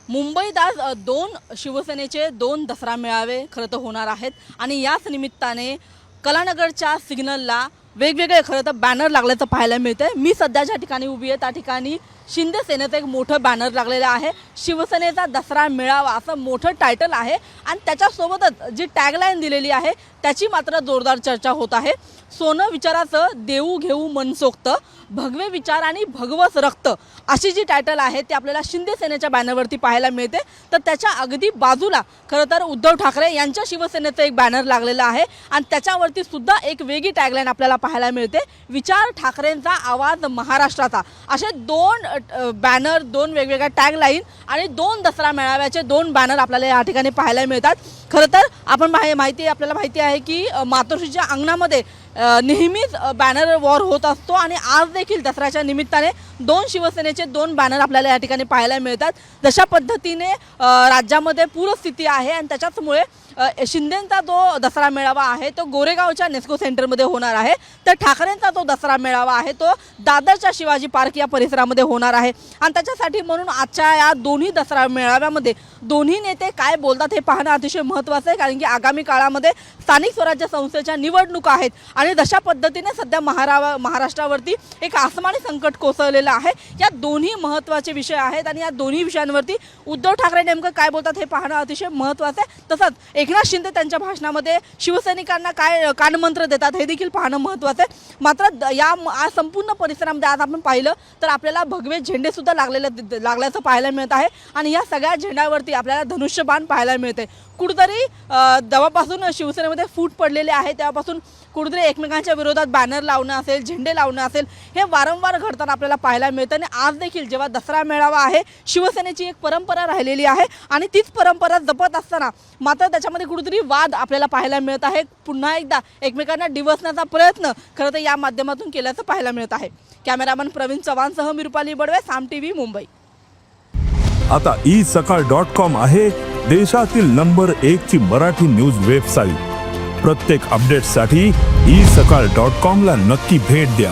मुंबईत आज दोन शिवसेनेचे दोन दसरा मेळावे खरं तर होणार आहेत आणि याच निमित्ताने कलानगरच्या सिग्नलला वेगवेगळे खरं तर बॅनर लागल्याचं पाहायला मिळतंय। मी सध्या ज्या ठिकाणी उभी आहे त्या ठिकाणी शिंदे सेनेचं एक मोठं बॅनर लागलेलं आहे, शिवसेनेचा दसरा मेळावा असं मोठं टायटल आहे आणि त्याच्यासोबतच जी टॅगलाईन दिलेली आहे त्याची मात्र जोरदार चर्चा होत आहे। सोनं विचाराचं देऊ घेऊ मनसोक्त, भगवे विचार आणि भगवस रक्त अशी जी टायटल आहे ती आपल्याला शिंदे सेनेच्या बॅनरवरती पाहायला मिळते। तर त्याच्या अगदी बाजूला खरं तर उद्धव ठाकरे यांच्या शिवसेनेचं एक बॅनर लागलेलं आहे आणि त्याच्यावरती सुद्धा एक वेगळी टॅगलाईन आपल्याला पाहायला मिळते, विचार ठाकरेंचा आवाज महाराष्ट्राचा। असे दोन बॅनर, दोन वेगवेगळ्या टॅगलाईन आणि दोन दसरा मेळाव्याचे दोन बॅनर आपल्याला या ठिकाणी पाहायला मिळतात। खरं तर आपल्याला माहिती आहे की मातोश्रीच्या अंगणामध्ये नेहमीच बॅनर वॉर होत असतो आणि आज देखील दसऱ्याच्या निमित्ताने दोन शिवसेनेचे दोन बॅनर आपल्याला या ठिकाणी पाहायला मिळतात। जशा पद्धतीने राज्यामध्ये पूरस्थिती आहे आणि त्याच्यामुळे शिंदेंचा जो दसरा मेळावा आहे तो गोरेगावच्या नेस्को सेंटरमध्ये होणार आहे, तर ठाकरेंचा जो दसरा मेळावा आहे तो दादरच्या शिवाजी पार्क या परिसरामध्ये होणार आहे। आणि त्याच्यासाठी म्हणून आजच्या या दोन्ही दसरा मेळाव्यामध्ये दोन्ही नेते काय बोलतात हे पाहणं अतिशय महत्त्वाचं आहे, कारण की आगामी काळामध्ये स्थानिक स्वराज्य संस्थेच्या निवडणुका आहेत आणि जशा पद्धतीने सध्या महाराष्ट्रावरती एक आसमानी संकट कोसळलेलं आहे। या दोन्ही महत्त्वाचे विषय आहेत आणि या दोन्ही विषयांवरती उद्धव ठाकरे नेमकं काय बोलतात हे पाहणं अतिशय महत्त्वाचं आहे। तसंच एकनाथ शिंदे त्यांच्या भाषणामध्ये शिवसैनिकांना काय कानमंत्र देतात हे देखील पाहणं महत्त्वाचं आहे। मात्र या संपूर्ण परिसरामध्ये आज आपण पाहिलं तर आपल्याला भगवे झेंडे सुद्धा लागल्याचं पाहायला मिळत आहे आणि या सगळ्या झेंड्यावरती आपल्याला धनुष्यबाण पाहायला मिळते। कुठेतरी जेव्हापासून शिवसेनेमध्ये फूट पडलेले आहे तेव्हापासून कुठेतरी एकमेकांच्या विरोधात बॅनर लावणं असेल, झेंडे लावणं असेल, हे वारंवार घडताना आपल्याला पाहायला मिळतं आणि आज देखील जेव्हा दसरा मेळावा आहे शिवसेनेची एक परंपरा राहिलेली आहे आणि तीच परंपरा जपत असताना मात्र त्याच्यामध्ये कुठेतरी वाद आपल्याला पाहायला मिळत आहे। पुन्हा एकदा एकमेकांना डिवसण्याचा प्रयत्न खरं तर या माध्यमातून केल्याचं पाहायला मिळत आहे। कॅमेरामन प्रवीण चव्हाणसह मी रुपाली बडवे, साम टीव्ही, मुंबई। आता isakal.com आहे देशातील नंबर 1 ची मराठी न्यूज वेबसाईट। प्रत्येक अपडेटसाठी isakal.com ला नक्की भेट द्या।